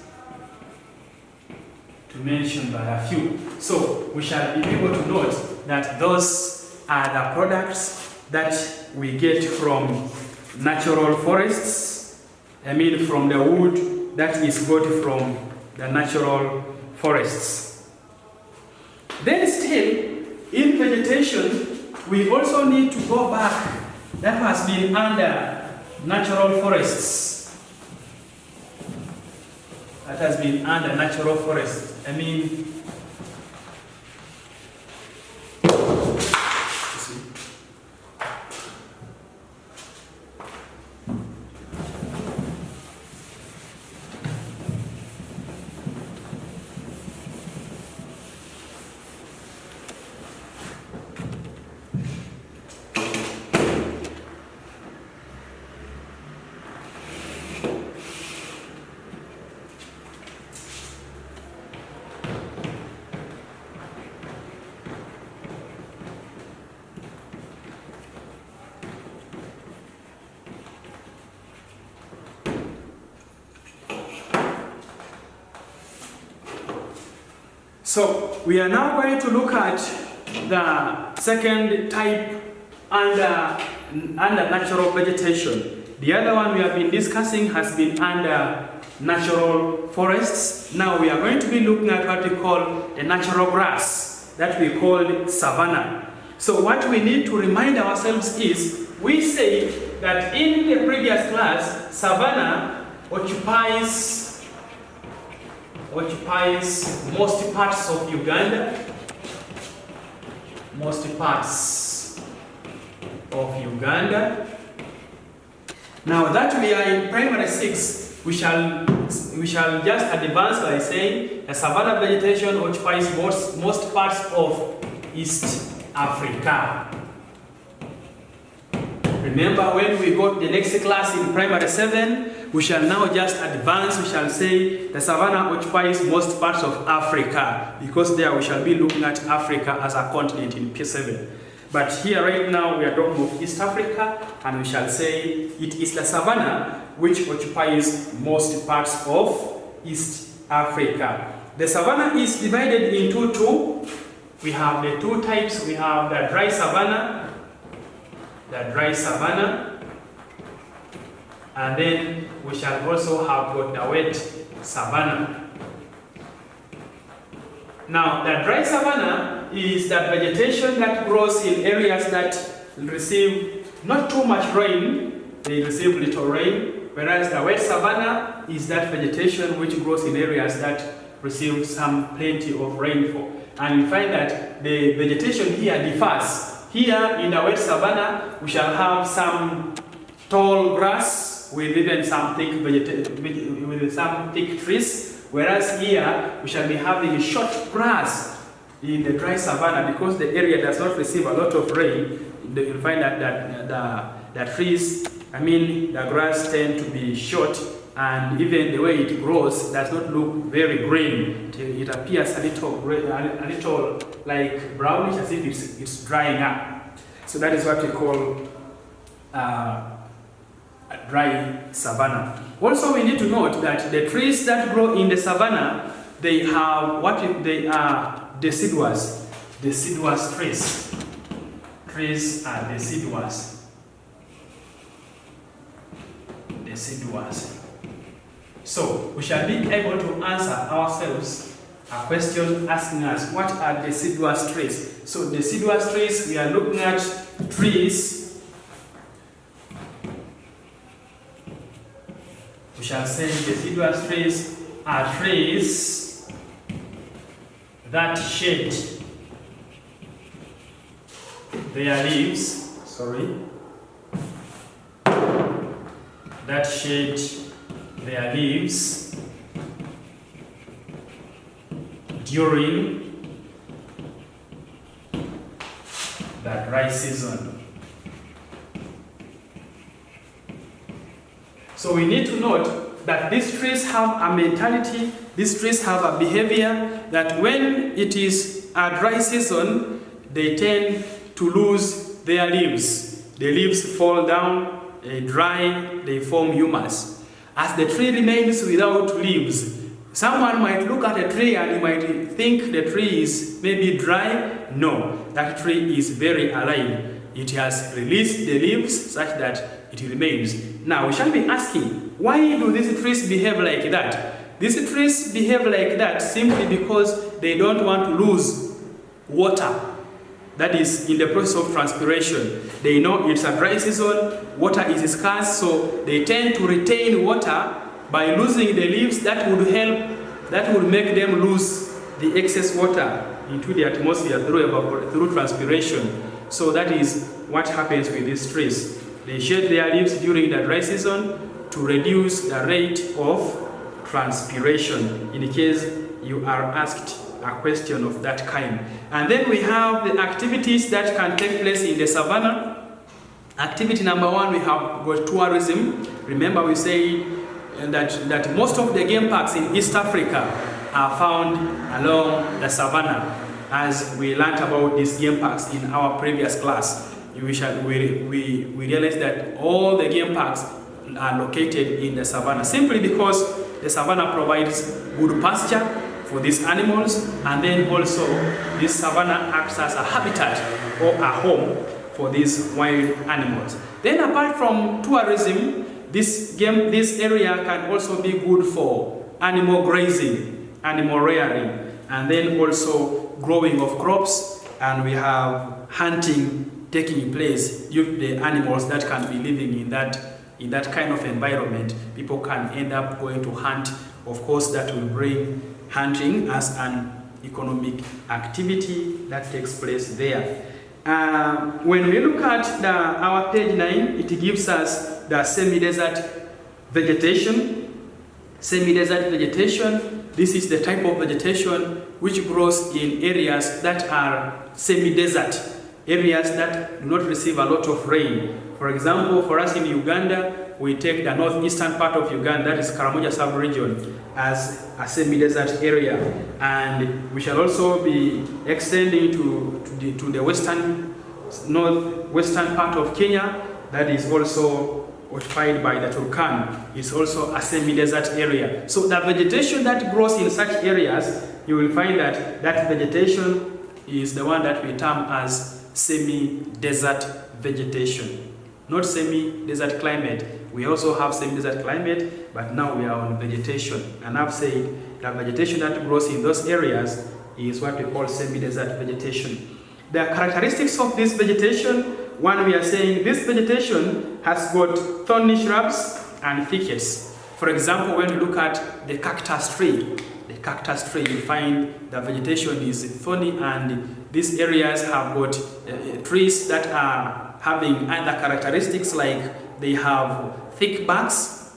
to mention but a few. So we shall be able to note that those are the products that we get from natural forests. I mean from the wood that is got from the natural forests. Then still, in vegetation, we also need to go back that has been under natural forests. That has been under natural forests. I mean, so we are now going to look at the second type under natural vegetation. The other one we have been discussing has been under natural forests. Now we are going to be looking at what we call the natural grass that we call savanna. So what we need to remind ourselves is, we say that in the previous class, savanna occupies most parts of Uganda. Now that we are in primary 6, we shall just advance by saying the savanna vegetation occupies most parts of East Africa. Remember, when we got the next class in primary 7, we shall now just advance. We shall say the savanna occupies most parts of Africa, because there we shall be looking at Africa as a continent in P7. But here right now we are talking of East Africa, and we shall say it is the savanna which occupies most parts of East Africa. The savanna is divided into two. We have the two types. We have the dry savanna, and then we shall also have got the wet savanna. Now, the dry savanna is that vegetation that grows in areas that receive not too much rain, they receive little rain, whereas the wet savanna is that vegetation which grows in areas that receive plenty of rainfall. And you find that the vegetation here differs. Here in the wet savanna, we shall have some tall grass with even some thick trees, whereas here we shall be having short grass in the dry savanna, because the area does not receive a lot of rain. You'll find that the trees, the grass tend to be short, and even the way it grows does not look very green. It appears a little like brownish, as if it's drying up. So that is what we call a dry savanna. Also, we need to note that the trees that grow in the savanna, they are deciduous trees. Trees are deciduous. So we shall be able to answer ourselves a question asking us, what are deciduous trees? So deciduous trees, we are looking at trees. We shall say deciduous trees are trees that shed their leaves, that shed their leaves during the dry season. So we need to note that these trees have a mentality, these trees have a behavior that when it is a dry season, they tend to lose their leaves. The leaves fall down, they dry, they form humus. As the tree remains without leaves, someone might look at a tree and he might think the tree is maybe dry. No, that tree is very alive. It has released the leaves such that it remains. Now we shall be asking, why do these trees behave like that? These trees behave like that simply because they don't want to lose water. That is in the process of transpiration. They know it's a dry season, water is scarce, so they tend to retain water by losing the leaves. That would make them lose the excess water into the atmosphere through transpiration. So that is what happens with these trees. They shed their leaves during the dry season to reduce the rate of transpiration, in case you are asked a question of that kind. And then we have the activities that can take place in the savannah. Activity number one, we have got tourism. Remember we say that most of the game parks in East Africa are found along the savannah, as we learned about these game parks in our previous class. We realized that all the game parks are located in the savannah simply because the savannah provides good pasture for these animals, and then also this savannah acts as a habitat or a home for these wild animals. Then apart from tourism, this area can also be good for animal grazing, animal rearing, and then also growing of crops, and we have hunting taking place. The animals that can be living in that kind of environment, people can end up going to hunt. Of course, that will bring hunting as an economic activity that takes place there. When we look at our page 9, it gives us the semi-desert vegetation. Semi-desert vegetation, this is the type of vegetation which grows in areas that are semi-desert, areas that do not receive a lot of rain. For example, for us in Uganda, we take the northeastern part of Uganda, that is Karamoja sub-region, as a semi-desert area. And we shall also be extending to the northwestern part of Kenya, that is also occupied by the Turkana. It's also a semi-desert area. So the vegetation that grows in such areas, you will find that that vegetation is the one that we term as semi-desert vegetation. Not semi-desert climate. We also have semi-desert climate, but now we are on vegetation. And I've said that vegetation that grows in those areas is what we call semi-desert vegetation. The characteristics of this vegetation, one, we are saying this vegetation has got thorny shrubs and thickets. For example, when you look at the cactus tree, you find the vegetation is thorny, and these areas have got trees that are having other characteristics, like they have thick barks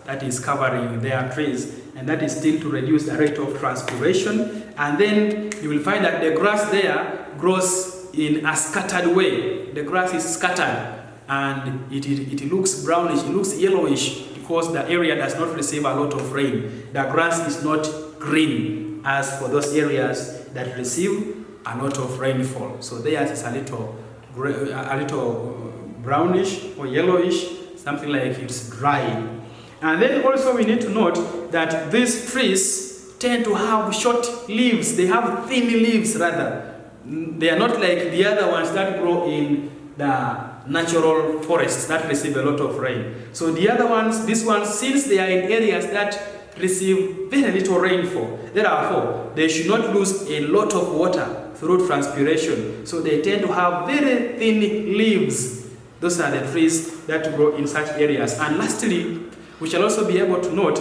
that is covering their trees, and that is still to reduce the rate of transpiration. And then you will find that the grass there grows in a scattered way. The grass is scattered, and it looks brownish, it looks yellowish, because the area does not receive a lot of rain. The grass is not green as for those areas that receive a lot of rainfall. So theirs is a little brownish or yellowish, something like it's dry. And then also we need to note that these trees tend to have short leaves. They have thin leaves rather. They are not like the other ones that grow in the natural forests that receive a lot of rain. So the other ones, these ones, since they are in areas that receive very little rainfall, therefore they should not lose a lot of water through transpiration. So they tend to have very thin leaves. Those are the trees that grow in such areas. And lastly, we shall also be able to note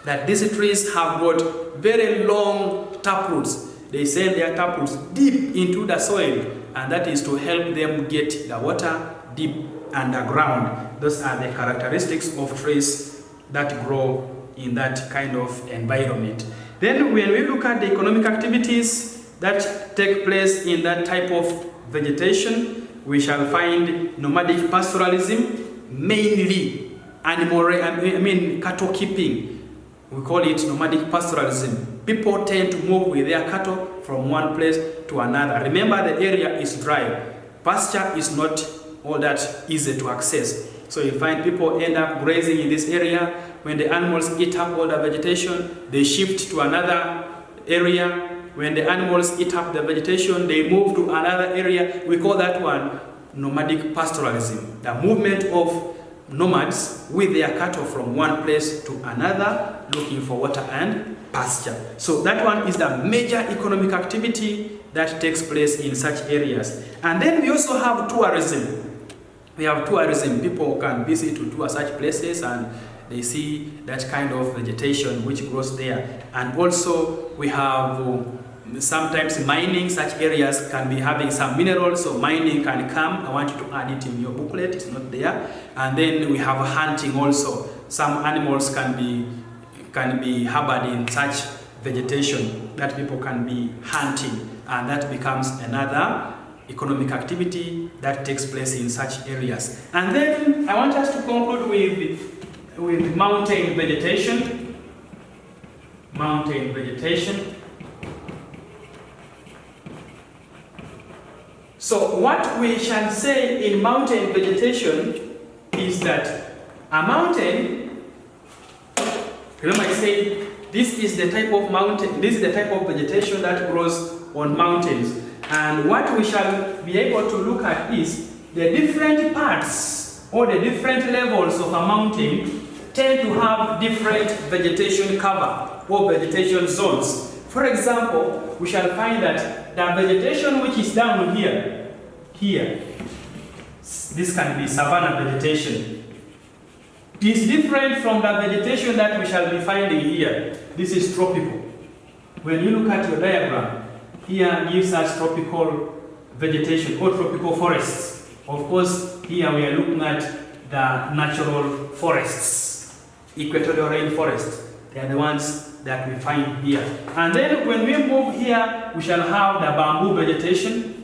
that these trees have got very long taproots. They send their taproots deep into the soil, and that is to help them get the water deep underground. Those are the characteristics of trees that grow in that kind of environment. Then when we look at the economic activities that take place in that type of vegetation, we shall find nomadic pastoralism, mainly cattle keeping. We call it nomadic pastoralism. People tend to move with their cattle from one place to another. Remember, the area is dry. Pasture is not all that easy to access. So you find people end up grazing in this area. When the animals eat up all the vegetation, they shift to another area. When the animals eat up the vegetation, they move to another area. We call that one nomadic pastoralism. The movement of nomads with their cattle from one place to another, looking for water and pasture. So that one is the major economic activity that takes place in such areas. And then we also have tourism. We have tourism. People can visit to tour such places and they see that kind of vegetation which grows there. And also we have sometimes mining. Such areas can be having some minerals, so mining can come. I want you to add it in your booklet, it's not there. And then we have hunting also. Some animals can be harbored in such vegetation that people can be hunting, and that becomes another economic activity that takes place in such areas. And then I want us to conclude with mountain vegetation. Mountain vegetation. So what we shall say in mountain vegetation is that a mountain, remember I said this is the type of mountain, this is the type of vegetation that grows on mountains. And what we shall be able to look at is the different parts or the different levels of a mountain tend to have different vegetation cover or vegetation zones. For example, we shall find that the vegetation which is down here, this can be savanna vegetation. It is different from the vegetation that we shall be finding here. This is tropical. When you look at your diagram, here gives us tropical vegetation or tropical forests. Of course, here we are looking at the natural forests, equatorial rainforests. They are the ones that we find here. And then when we move here, we shall have the bamboo vegetation.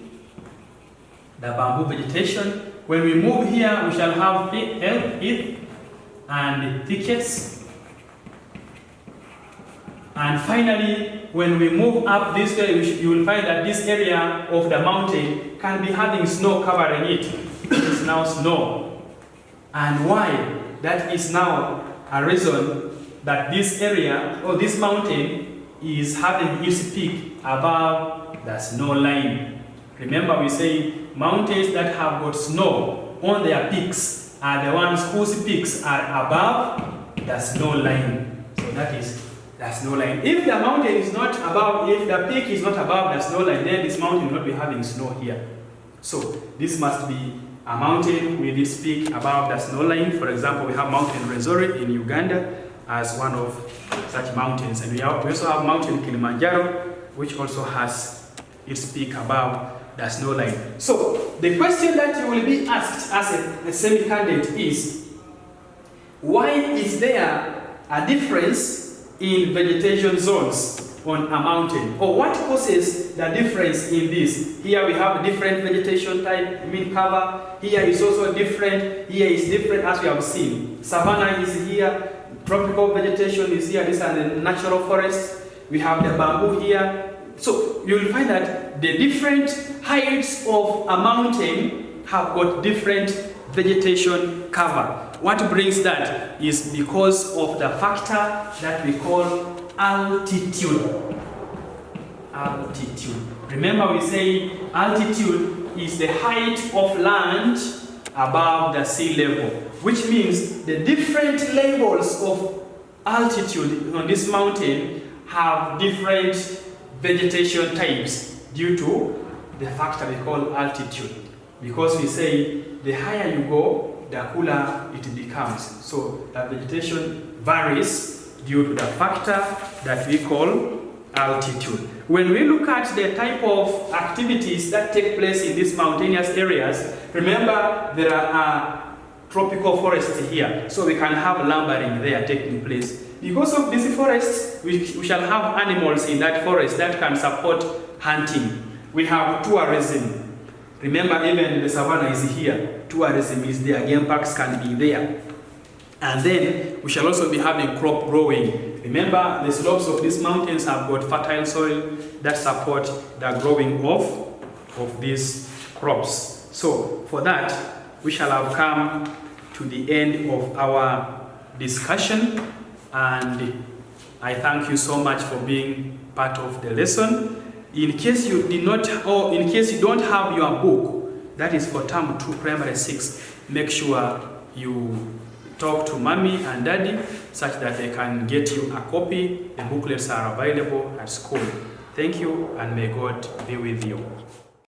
The bamboo vegetation. When we move here, we shall have heath and thickets. And finally, when we move up this way, you will find that this area of the mountain can be having snow covering it. It is now snow. And why? That is now a reason that this area or this mountain is having its peak above the snow line. Remember, we say mountains that have got snow on their peaks are the ones whose peaks are above the snow line. So that is the snow line. If the mountain is not above, if the peak is not above the snow line, then this mountain will not be having snow here. So this must be a mountain with its peak above the snow line. For example, we have Mountain Rwenzori in Uganda as one of such mountains. And we also have Mountain Kilimanjaro, which also has its peak above the snow line. So the question that you will be asked as a semi-candidate is, why is there a difference in vegetation zones on a mountain? Or what causes the difference in this? Here we have a different vegetation type, cover. Here is also different. Here is different, as we have seen. Savanna is here. Tropical vegetation is here. These are the natural forests. We have the bamboo here. So you will find that the different heights of a mountain have got different vegetation cover. What brings that is because of the factor that we call altitude. Altitude. Remember, we say altitude is the height of land above the sea level, which means the different levels of altitude on this mountain have different vegetation types due to the factor we call altitude. Because we say the higher you go, the cooler it becomes. So the vegetation varies due to the factor that we call altitude. When we look at the type of activities that take place in these mountainous areas, remember there are tropical forests here, so we can have lumbering there taking place. Because of these forests, we shall have animals in that forest that can support hunting. We have tourism. Remember, even the savannah is here. Tourism is there. Game parks can be there. And then we shall also be having crop growing. Remember, the slopes of these mountains have got fertile soil that support the growing of these crops. So for that, we shall have come to the end of our discussion, and I thank you so much for being part of the lesson. In case you did not, or in case you don't have your book, that is for term 2 primary 6, make sure you talk to mommy and daddy such that they can get you a copy. The booklets are available at school. Thank you, and may God be with you.